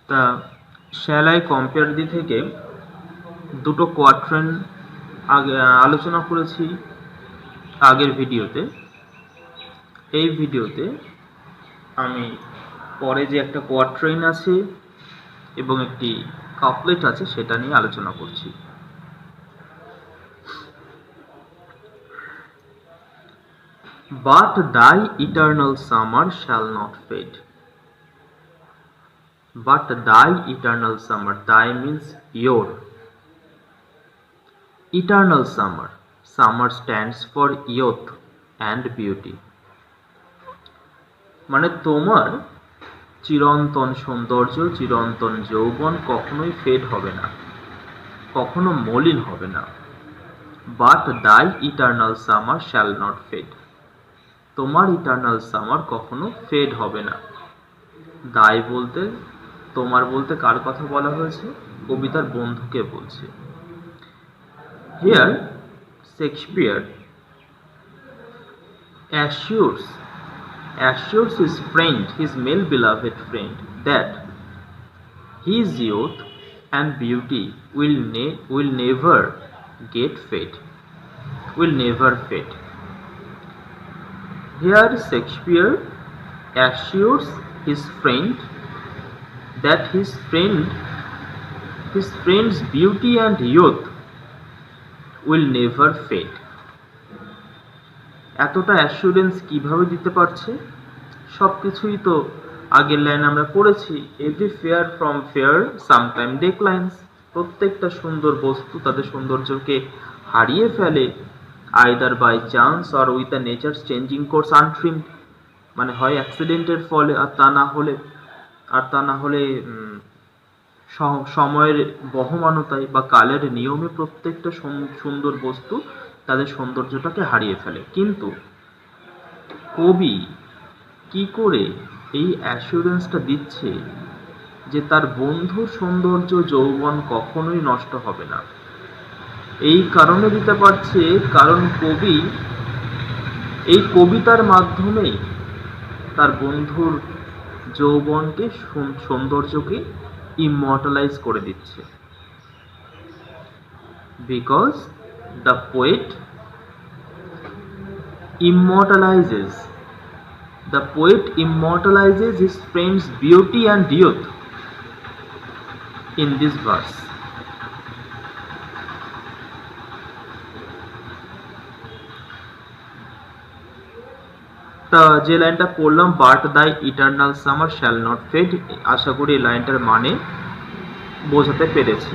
তা shall I compare thee থেকে দুটো কোয়াট্রেন আগে আলোচনা করেছি আগের ভিডিওতে। এই ভিডিওতে আমি পরে যে একটা কোয়াট্রেন আছে এবং একটি কাপলেট আছে সেটা নিয়ে আলোচনা করছি। But thy eternal summer shall not fade. But thy eternal summer, thy means your. Eternal summer. Summer stands for youth and beauty. মানে তোমার চিরন্তন সৌন্দর্য, চিরন্তন যৌবন কখনোই ফেড হবে না, কখনো মলিন হবে না। But thy eternal summer shall not fade. তোমার ইটার্নাল সামার কখনো ফেড হবে না। দায় বলতে, তোমার বলতে কার কথা বলা হয়েছে? কবিতার বন্ধুকে বলছে। Here Shakespeare assures his friend, his male beloved friend, that his youth and beauty will never fade. Here Shakespeare assures his friend that his friend's beauty and youth will never fade. এতটা assurance কিভাবে দিতে পারছে? সবকিছুই তো আগের line আমরা পড়েছি। Every fair from fair sometime declines. প্রত্যেকটা সুন্দর বস্তু তাদের সৌন্দর্যকে হারিয়ে ফেলে, either by chance or with the nature's changing course untrimmed. মানে হয় অ্যাক্সিডেন্টের ফলে, আর তা না হলে সময়ের বহমানতায় বা কালের নিয়মে প্রত্যেকটা সুন্দর বস্তু তাদের সৌন্দর্যটাকে হারিয়ে ফেলে। কিন্তু কবি কি করে এই অ্যাসুরেন্সটা দিচ্ছে যে তার বন্ধুর সৌন্দর্য যৌবন কখনোই নষ্ট হবে না? এই কারণে দিতে পারছে কারণ কবি এই কবিতার মাধ্যমে তার বন্ধুর যৌবনকে, সৌন্দর্যকে ইমমর্টালাইজ করে দিচ্ছে। Because the poet immortalizes his friend's beauty and youth in this verse. তা যে লাইনটা পড়লাম, but thy eternal summer shall not fade, আশা করি এই লাইনটার মানে বোঝাতে পেরেছি।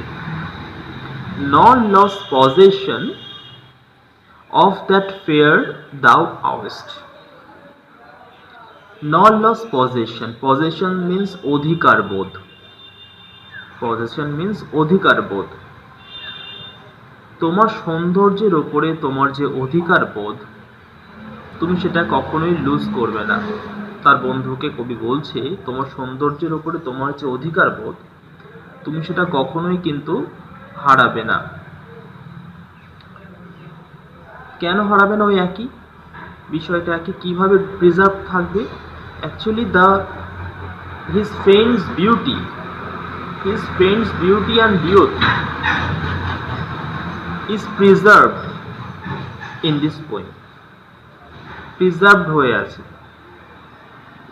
Nor lose possession of that fair thou owest. Nor lost possession. Possession means অধিকার বোধ। Possession means অধিকার বোধ। তোমার সৌন্দর্যের উপরে তোমার যে অধিকার বোধ, তুমি সেটা কখনোই লুজ করবে না। তার বন্ধুকে কবি বলছে, তোমার সৌন্দর্যের উপরে তোমার যে অধিকার বোধ, তুমি সেটা কখনোই কিন্তু হারাবে না। কেন হারাবে না? ওই একই বিষয়টা, একই। কিভাবে প্রিজার্ভ থাকবে? Actually his friend's beauty and youth is preserved in this poem. Preserved হয়ে আছে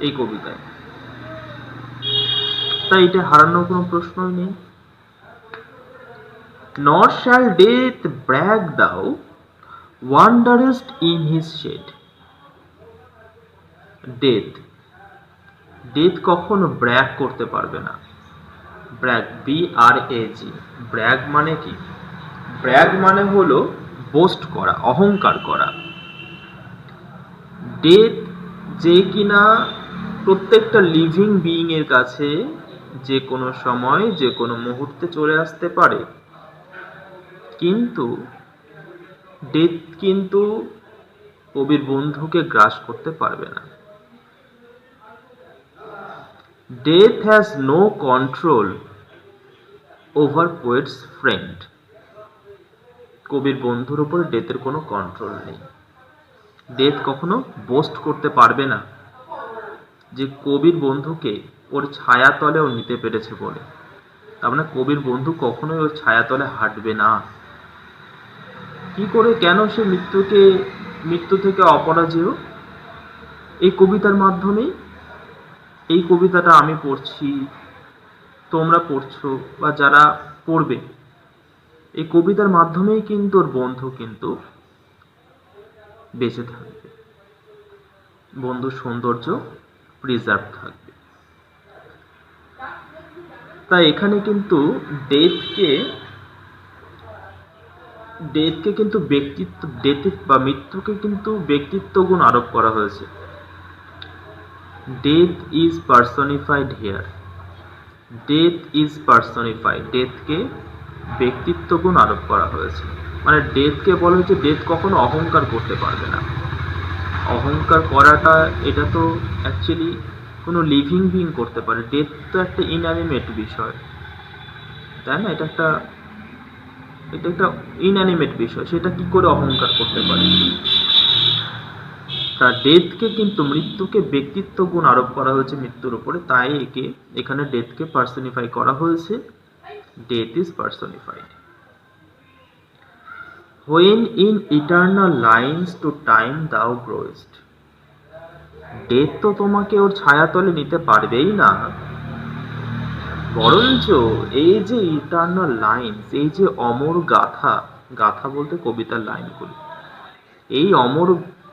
এই কবিতায়, তাই এটা হারানোর কোনো প্রশ্নই নেই। Nor shall death brag thou wanderest in his shade. Death কখনো ব্র্যাগ করতে পারবে না। Brag, BRAG। ব্র্যাগ মানে কি? ব্র্যাগ মানে হলো বোস্ট করা, অহংকার করা। ডেথ যে কিনা প্রত্যেকটা লিভিং বিইং এর কাছে যে কোনো সময়, যে কোনো মুহূর্তে চলে আসতে পারে, কিন্তু ডেথ কিন্তু কবির বন্ধুকে গ্রাস করতে পারবে না। Death has no control over poet's friend. কবির বন্ধুর উপর ডেথের কোনো কন্ট্রোল নেই। ডেথ কখনো বোস্ট করতে পারবে না যে কবির বন্ধুকে ওর ছায়াতলে ও নিতে পেরেছে বলে। তার মানে কবির বন্ধু কখনোই ওর ছায়াতলে হাঁটবে না। কি করে, কেন সে মৃত্যু থেকে অপরাজেয়? এই কবিতার মাধ্যমেই। এই কবিতাটা আমি পড়ছি, তোমরা পড়ছো, বা যারা পড়বে, এই কবিতার মাধ্যমেই কিন্তু ওর বন্ধু কিন্তু বেঁচে থাকবে, বন্ধুর সৌন্দর্য প্রিজার্ভ থাকবে। তাই এখানে কিন্তু ডেথকে কিন্তু ব্যক্তিত্ব, ডেথ বা মৃত্যুকে কিন্তু ব্যক্তিত্ব গুণ আরোপ করা হয়েছে। Death is personified here. Death is personified, ডেথকে ব্যক্তিত্ব গুণ আরোপ করা হয়েছে। মানে ডেথকে বলা হয়েছে ডেথ কখনো অহংকার করতে পারবে না। অহংকার করাটা, এটা তো অ্যাকচুয়ালি কোনো লিভিং বিং করতে পারে। ডেথ তো একটা ইনঅ্যানিমেট বিষয়, তাই না? এটা একটা ইনঅ্যানিমেট বিষয়, সেটা কি করে অহংকার করতে পারে? তা ডেথকে কিন্তু, মৃত্যুকে ব্যক্তিত্ব গুণ আরোপ করা হয়েছে মৃত্যুর উপরে, তাই এখানে ডেথকে পার্সনিফাই করা হয়েছে। Death is personified. When in eternal lines to time thou growest. Death তো তোমাকে ওর ছায়াতলে নিতে পারবেই না, বরঞ্চ এই যে ইটার্নাল লাইন্স, এই যে অমর গাথা, গাথা বলতে কবিতার লাইনগুলি, এই অমর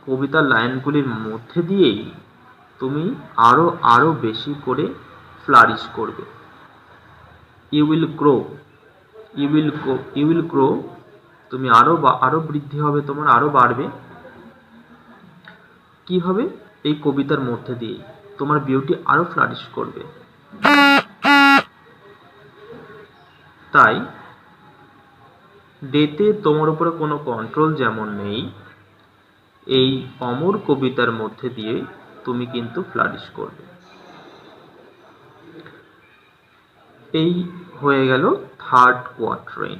কবিতার লাইনগুলির মধ্যে দিয়েই তুমি আরো বেশি করে ফ্লারিশ করবে। ইউ উইল গ্রো, তুমি আরো বৃদ্ধি হবে, তোমার আরো বাড়বে। কি হবে? এই কবিতার মধ্যে দিয়ে তোমার বিউটি আরো ফ্লারিশ করবে। তাই ডেথে তোমার উপরে কোনো কন্ট্রোল যেমন নেই, এই অমর কবিতার মধ্যে দিয়ে তুমি কিন্তু ফ্লারিশ করবে। এই হয়ে গেল থার্ড কোয়াট্রেন।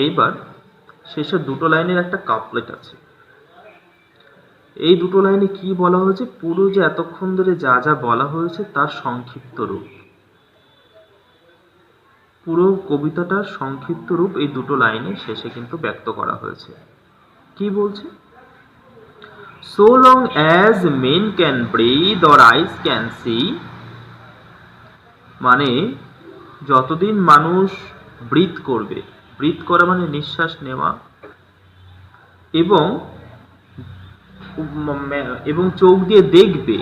এইবার শেষের দুটো লাইনের একটা কাপলেট আছে। এই দুটো লাইনে কি বলা হয়েছে? পুরো যে এতক্ষণ ধরে যা যা বলা হয়েছে তার সংক্ষিপ্ত রূপ, পুরো কবিতাটার সংক্ষিপ্ত রূপ এই দুটো লাইনে শেষে কিন্তু ব্যক্ত করা হয়েছে। কি বলছে? So long as men can breathe or eyes can see, মানে যতদিন মানুষ ব্রিথ করবে, ব্রিথ করা মানে নিঃশ্বাস নেওয়া, এবং চোখ দিয়ে দেখবে,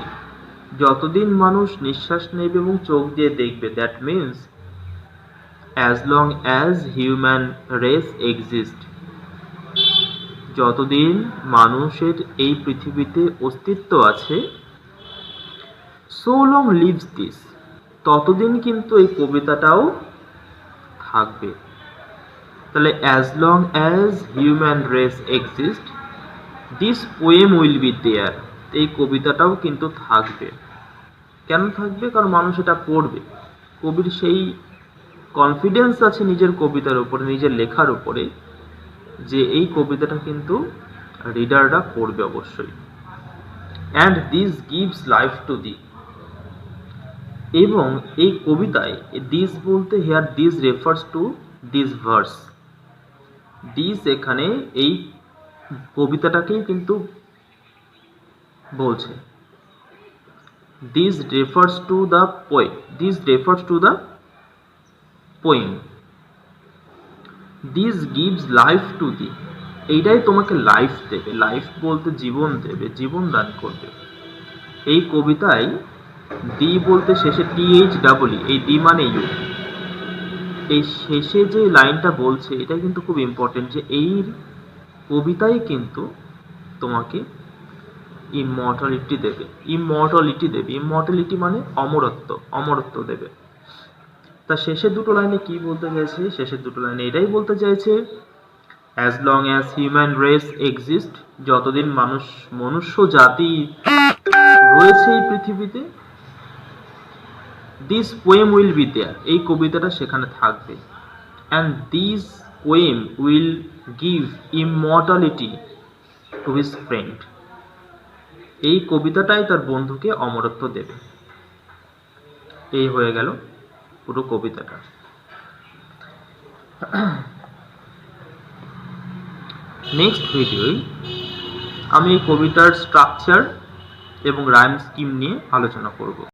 যতদিন মানুষ নিঃশ্বাস নেবে এবং চোখ দিয়ে দেখবে, that means as long as human race exist, যতদিন মানুষের এই পৃথিবীতে অস্তিত্ব আছে, so long lives this, ততদিন কিন্তু এই কবিতাটাও থাকবে। তাহলে as long as human race exist, this poem will be there, এই কবিতাটাও কিন্তু থাকবে। কেন থাকবে? কারণ মানুষ এটা পড়বে। কবির সেই কনফিডেন্স আছে নিজের কবিতার উপরে, নিজের লেখার উপরে, যে এই কবিতাটা কিন্তু রিডাররা পড়বে অবশ্যই। And this gives life to the, এবং এই কবিতায় দিস বলতে here this refers to this verse. This এখানে এই কবিতাটাকেই কিন্তু বলছে। This refers to the poem, this refers to the poem, this gives life to the, এইটাই তোমাকে লাইফ দেবে। লাইফ বলতে জীবন দেবে, জীবন দান করবে। এই কবিতায় দি বলতে শেষে THEE, এই দি মানে ইউ, এই শেষে যে লাইনটা বলছে এটা কিন্তু খুব ইম্পর্টেন্ট, যে এই কবিতাই কিন্তু তোমাকে ইমর্টালিটি দেবে। ইমর্টালিটি মানে অমরত্ব দেবে। তা শেষের দুটো লাইনে কি বলতে চাইছে? শেষের দুটো লাইনে এটাই বলতে চাইছে, as long as human race exist, যতদিন মনুষ্য জাতি রয়েছে এই পৃথিবীতে, this poem will be there, এই কবিতাটা সেখানে থাকবে। and this poem will give immortality, to his friend. এই কবিতাটাই তার বন্ধুকে অমরত্ব দেবে। এই হয়ে গেল পুরো কবিতাটা। নেক্সট ভিডিওয় আমি এই কবিতার স্ট্রাকচার এবং রাইম স্কিম নিয়ে আলোচনা করব।